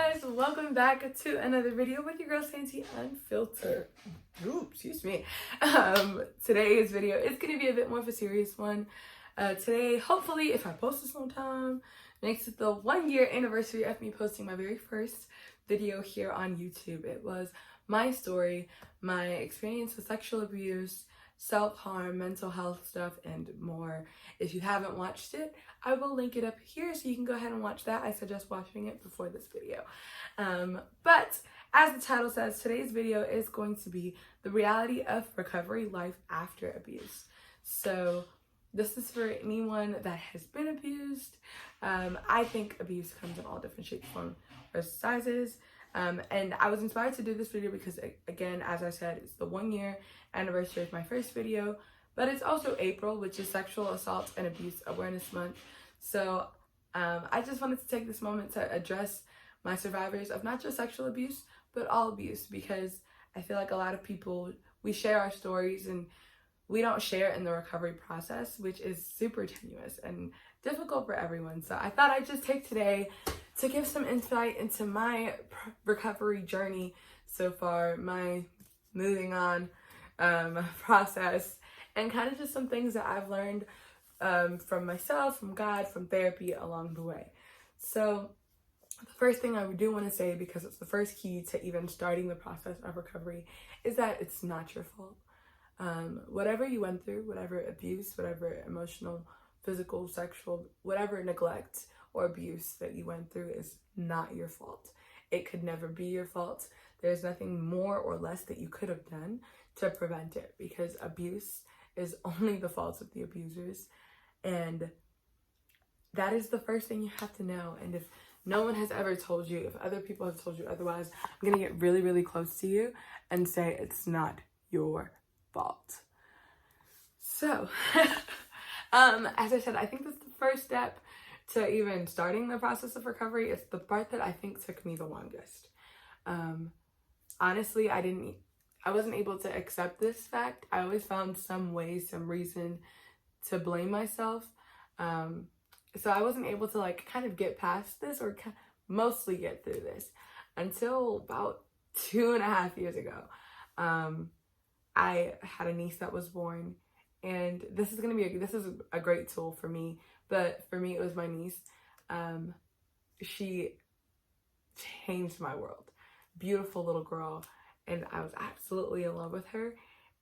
guys, welcome back to another video with your girl Santi Unfiltered. Ooh, excuse me. Today's video is going to be a bit more of a serious one. Today, hopefully, if I post this on time, makes it the 1 year anniversary of me posting my very first video here on YouTube. It was my story, my experience with sexual abuse, self-harm, mental health stuff, and more. If you haven't watched it, I will link it up here so you can go ahead and watch that. I suggest watching it before this video. But as the title says, today's video is going to be the reality of recovery life after abuse. So this is for anyone that has been abused. I think abuse comes in all different shapes, forms, or sizes. And I was inspired to do this video because, again, as I said, it's the 1 year anniversary of my first video, but it's also April, which is Sexual Assault and Abuse Awareness Month. So I just wanted to take this moment to address my survivors of not just sexual abuse, but all abuse, because I feel like a lot of people, we share our stories and we don't share in the recovery process, which is super tenuous and difficult for everyone. So I thought I'd just take today to give some insight into my recovery journey so far, my moving on process, and kind of just some things that I've learned from myself, from God, from therapy along the way. So the first thing I do want to say, because it's the first key to even starting the process of recovery, is that it's not your fault. Whatever you went through, whatever abuse, whatever emotional, physical, sexual, whatever neglect or abuse that you went through is not your fault. It could never be your fault. There's nothing more or less that you could have done to prevent it, because abuse is only the fault of the abusers. And that is the first thing you have to know. And if no one has ever told you, if other people have told you otherwise, I'm going to get really, really close to you and say it's not your fault. So, as I said, I think that's the first step to even starting the process of recovery. It's the part that I think took me the longest. Honestly, I wasn't able to accept this fact. I always found some way, some reason to blame myself. So I wasn't able to kind of get past this, or mostly get through this, until about 2.5 years ago. I had a niece that was born, and this is a great tool for me, but for me it was my niece. She changed my world. Beautiful little girl, and I was absolutely in love with her,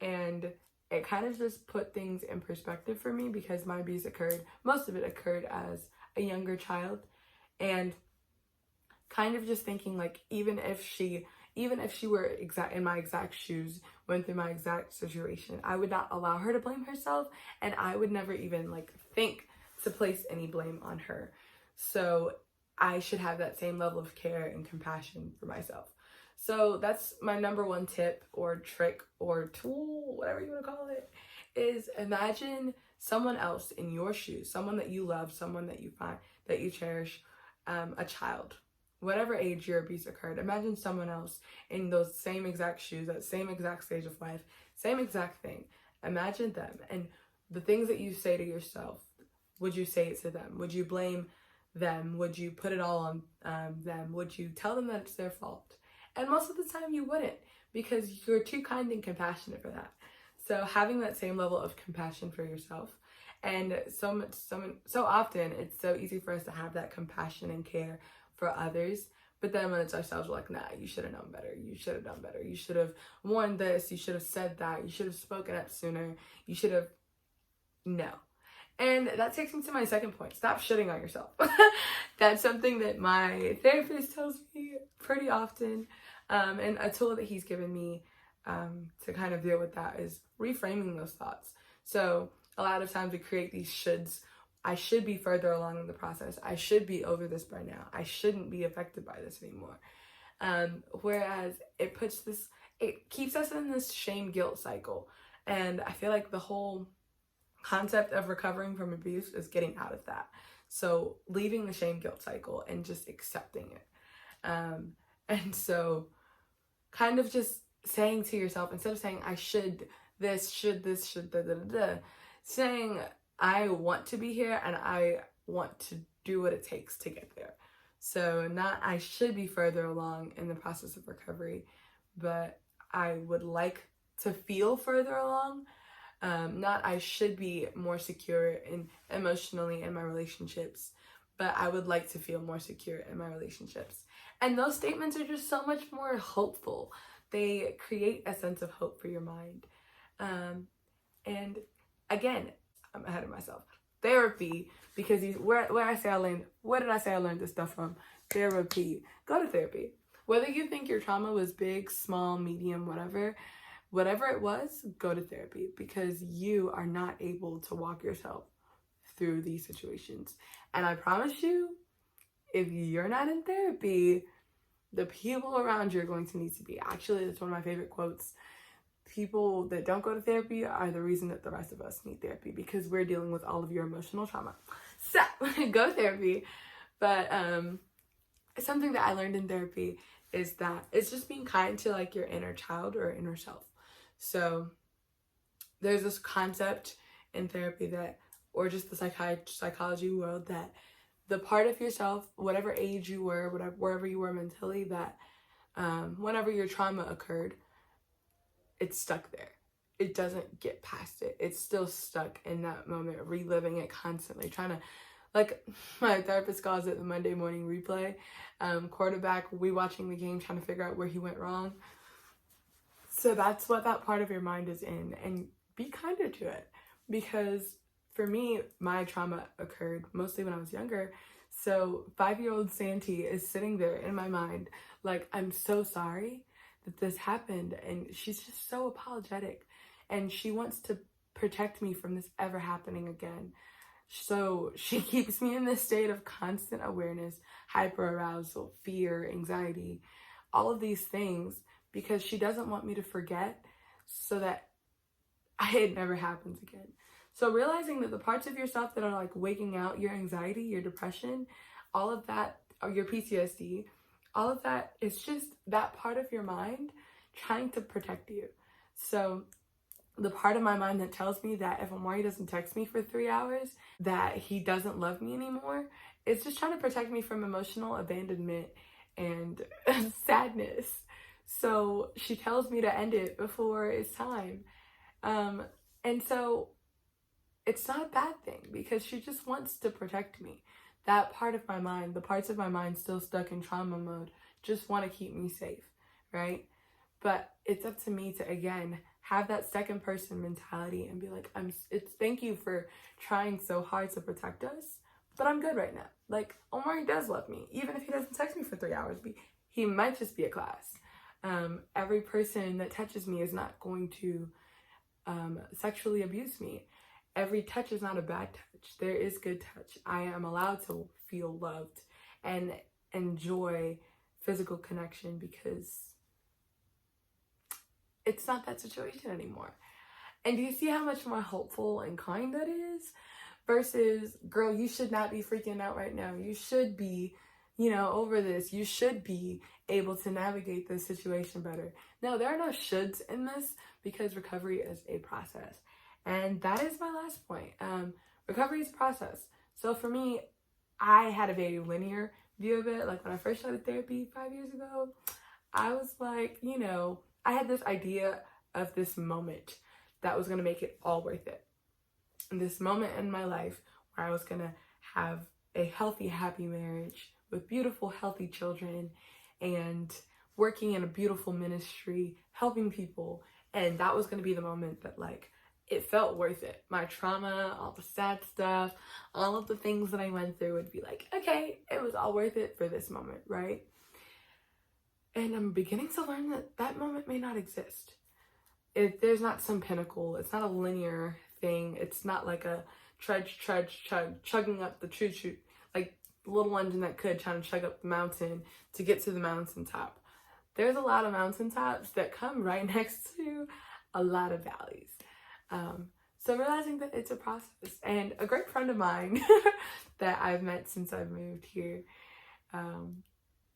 and it kind of just put things in perspective for me, because my abuse most of it occurred as a younger child, and kind of just thinking even if she were in my exact shoes, went through my exact situation, I would not allow her to blame herself, and I would never even think to place any blame on her. So I should have that same level of care and compassion for myself. So that's my number one tip or trick or tool, whatever you want to call it, is imagine someone else in your shoes, someone that you love, someone that you find, that you cherish, a child. Whatever age your abuse occurred, imagine someone else in those same exact shoes, that same exact stage of life, same exact thing. Imagine them, and the things that you say to yourself, would you say it to them? Would you blame them? Would you put it all on them? Would you tell them that it's their fault? And most of the time you wouldn't, because you're too kind and compassionate for that. So having that same level of compassion for yourself, and so often it's so easy for us to have that compassion and care for others, but then when it's ourselves, we're like, nah, you should have known better. You should have done better. You should have warned this. You should have said that. You should have spoken up sooner. You should have. No. And that takes me to my second point. Stop shitting on yourself. That's something that my therapist tells me pretty often. And a tool that he's given me to kind of deal with that is reframing those thoughts. So a lot of times we create these shoulds. I should be further along in the process. I should be over this by now. I shouldn't be affected by this anymore. Whereas it keeps us in this shame guilt cycle. And I feel like the whole concept of recovering from abuse is getting out of that. So leaving the shame guilt cycle and just accepting it. And so kind of just saying to yourself, instead of saying I should this, should da da da da, saying I want to be here and I want to do what it takes to get there. So not I should be further along in the process of recovery, but I would like to feel further along. Not I should be more secure in emotionally in my relationships, but I would like to feel more secure in my relationships. And those statements are just so much more hopeful. They create a sense of hope for your mind. And again, I'm ahead of myself. Therapy, because where I say I learned, where did I say I learned this stuff from? Therapy. Go to therapy. Whether you think your trauma was big, small, medium, whatever it was, go to therapy, because you are not able to walk yourself through these situations. And I promise you, if you're not in therapy, the people around you are going to need to be. Actually, that's one of my favorite quotes. People that don't go to therapy are the reason that the rest of us need therapy, because we're dealing with all of your emotional trauma. So go to therapy. But something that I learned in therapy is that it's just being kind to like your inner child or inner self. So there's this concept in therapy that, or just the psychology world, that the part of yourself, whatever age you were, wherever you were mentally, that whenever your trauma occurred, it's stuck there. It doesn't get past it. It's still stuck in that moment, reliving it constantly, trying to, like my therapist calls it, the Monday morning replay. Quarterback rewatching the game, trying to figure out where he went wrong. So that's what that part of your mind is in, and be kinder to it. Because for me, my trauma occurred mostly when I was younger. So 5-year-old Santi is sitting there in my mind, like, I'm so sorry that this happened. And she's just so apologetic. And she wants to protect me from this ever happening again. So she keeps me in this state of constant awareness, hyperarousal, fear, anxiety, all of these things, because she doesn't want me to forget, so that it never happens again. So realizing that the parts of yourself that are like waking out your anxiety, your depression, all of that, or your PTSD, all of that is just that part of your mind trying to protect you. So the part of my mind that tells me that if Amari doesn't text me for 3 hours, that he doesn't love me anymore, it's just trying to protect me from emotional abandonment and sadness. So she tells me to end it before it's time. And so it's not a bad thing, because she just wants to protect me. That part of my mind, the parts of my mind still stuck in trauma mode, just want to keep me safe, right? But it's up to me to, again, have that second person mentality and be like, thank you for trying so hard to protect us, but I'm good right now. Like, Omari does love me, even if he doesn't text me for 3 hours. He might just be a class. Every person that touches me is not going to sexually abuse me. Every touch is not a bad touch. There is good touch. I am allowed to feel loved and enjoy physical connection, because it's not that situation anymore. And do you see how much more hopeful and kind that is? Versus, girl, you should not be freaking out right now. You should be, over this. You should be able to navigate this situation better. No, there are no shoulds in this, because recovery is a process. And that is my last point. Recovery is a process. So for me, I had a very linear view of it. Like when I first started therapy 5 years ago, I was like, I had this idea of this moment that was going to make it all worth it. And this moment in my life where I was going to have a healthy, happy marriage with beautiful, healthy children, and working in a beautiful ministry, helping people. And that was going to be the moment that, like, it felt worth it. My trauma, all the sad stuff, all of the things that I went through would be like, okay, it was all worth it for this moment, right? And I'm beginning to learn that that moment may not exist. There's not some pinnacle. It's not a linear thing. It's not like a chugging up the choo-choo, like the little engine that could trying to chug up the mountain to get to the mountaintop. There's a lot of mountaintops that come right next to a lot of valleys. So realizing that it's a process. And a great friend of mine that I've met since I've moved here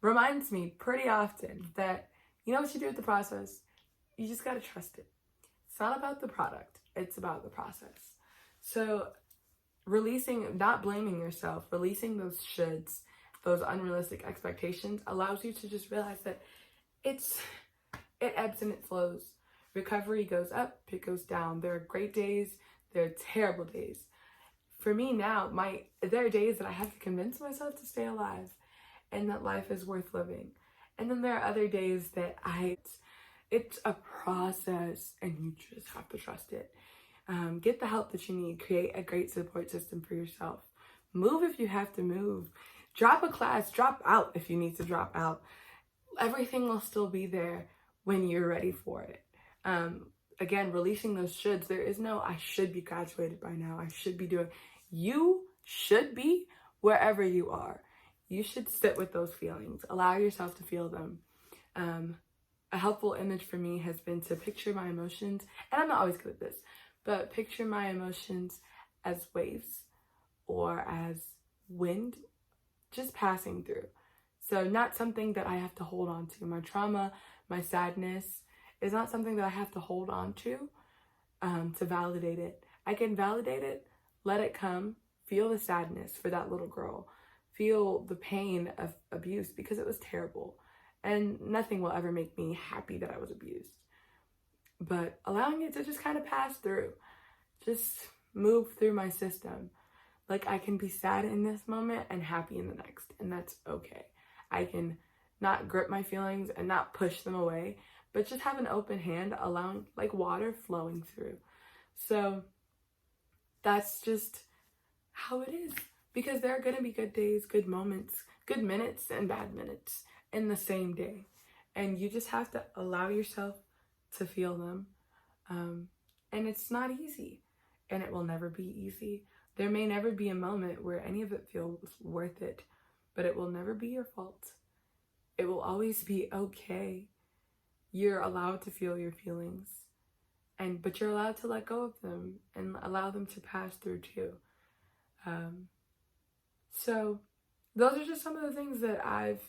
reminds me pretty often that, what you do with the process, you just got to trust it. It's not about the product, it's about the process. So not blaming yourself, releasing those shoulds, those unrealistic expectations allows you to just realize that it ebbs and it flows. Recovery goes up, it goes down. There are great days, there are terrible days. For me now, there are days that I have to convince myself to stay alive and that life is worth living. And then there are other days that it's a process and you just have to trust it. Get the help that you need. Create a great support system for yourself. Move if you have to move. Drop a class, drop out if you need to drop out. Everything will still be there when you're ready for it. Again, releasing those shoulds. There is no, I should be graduated by now. I should be doing. You should be wherever you are. You should sit with those feelings. Allow yourself to feel them. A helpful image for me has been to picture my emotions, and I'm not always good at this, but picture my emotions as waves or as wind just passing through. So not something that I have to hold on to. My trauma, my sadness is not something that I have to hold on to validate it. I can validate it, let it come, feel the sadness for that little girl, feel the pain of abuse because it was terrible. And nothing will ever make me happy that I was abused. But allowing it to just kind of pass through, just move through my system. Like I can be sad in this moment and happy in the next, and that's okay. I can not grip my feelings and not push them away, but just have an open hand, allowing like water flowing through. So that's just how it is, because there are going to be good days, good moments, good minutes, and bad minutes in the same day. And you just have to allow yourself to feel them. And it's not easy, and it will never be easy. There may never be a moment where any of it feels worth it, but it will never be your fault. It will always be okay. You're allowed to feel your feelings, but you're allowed to let go of them and allow them to pass through too. So those are just some of the things that I've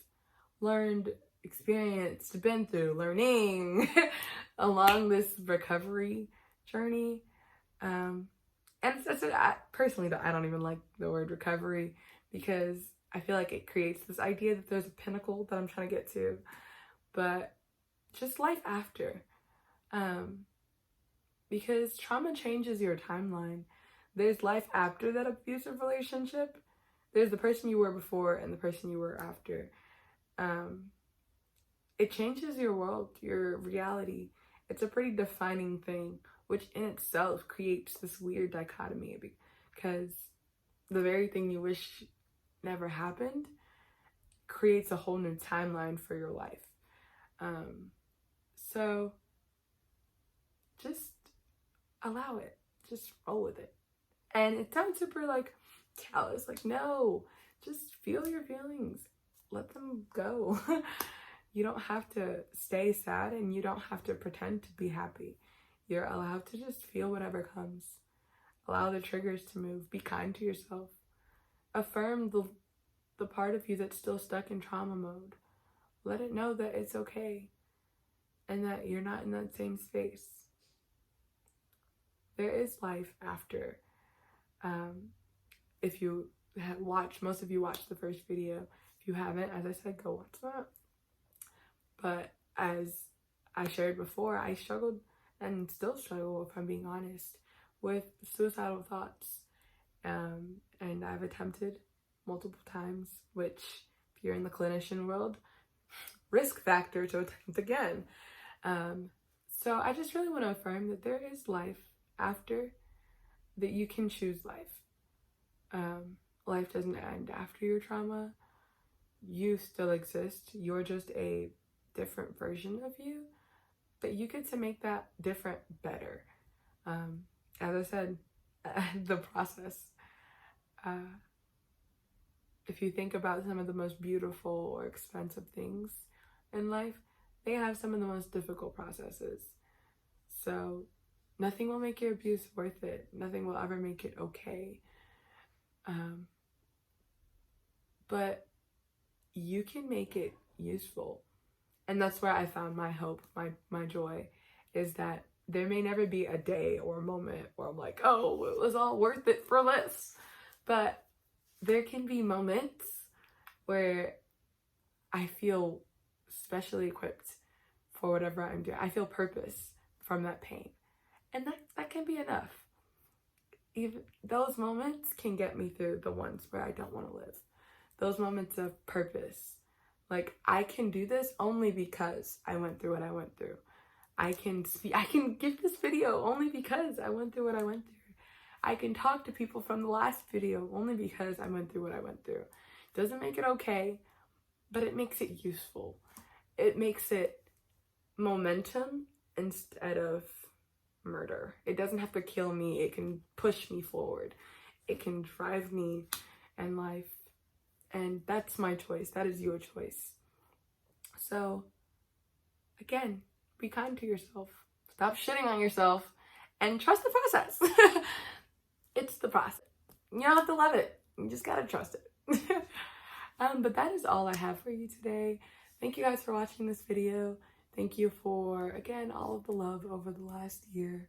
learned, experienced, been through, learning along this recovery journey. And personally, I don't even like the word recovery because I feel like it creates this idea that there's a pinnacle that I'm trying to get to, but just life after. Because trauma changes your timeline. There's life after that abusive relationship. There's the person you were before and the person you were after. It changes your world, your reality. It's a pretty defining thing, which in itself creates this weird dichotomy because the very thing you wish never happened creates a whole new timeline for your life. So just allow it, just roll with it. And it sounds super like callous, like no, just feel your feelings, let them go. You don't have to stay sad and you don't have to pretend to be happy. You're allowed to just feel whatever comes. Allow the triggers to move. Be kind to yourself. Affirm the part of you that's still stuck in trauma mode. Let it know that it's okay and that you're not in that same space. There is life after. If you most of you watched the first video. If you haven't, as I said, go watch that. But as I shared before, I struggled and still struggle, if I'm being honest, with suicidal thoughts. And I've attempted multiple times, which if you're in the clinician world, risk factor to attempt again. So I just really want to affirm that there is life after, that you can choose life. Life doesn't end after your trauma. You still exist. You're just a different version of you, but you get to make that different better. As I said, the process. If you think about some of the most beautiful or expensive things in life, they have some of the most difficult processes. So nothing will make your abuse worth it. Nothing will ever make it okay. But you can make it useful. And that's where I found my hope, my joy, is that there may never be a day or a moment where I'm like, oh, it was all worth it for this. But there can be moments where I feel specially equipped for whatever I'm doing. I feel purpose from that pain. And that can be enough. Even those moments can get me through the ones where I don't want to live. Those moments of purpose. Like, I can do this only because I went through what I went through. I can give this video only because I went through what I went through. I can talk to people from the last video only because I went through what I went through. Doesn't make it okay, but it makes it useful. It makes it momentum instead of murder. It doesn't have to kill me. It can push me forward. It can drive me in life. And that's my choice. That is your choice. So, again, be kind to yourself. Stop shitting on yourself and trust the process. It's the process. You don't have to love it. You just gotta trust it. But that is all I have for you today. Thank you guys for watching this video. Thank you for, again, all of the love over the last year.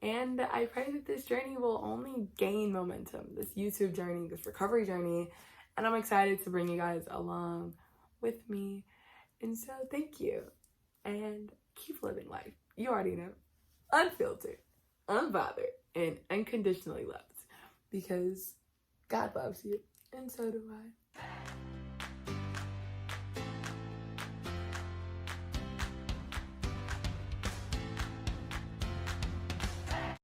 And I pray that this journey will only gain momentum, this YouTube journey, this recovery journey. And I'm excited to bring you guys along with me. And so thank you. And keep living life. You already know. Unfiltered, unbothered, and unconditionally loved. Because God loves you. And so do I.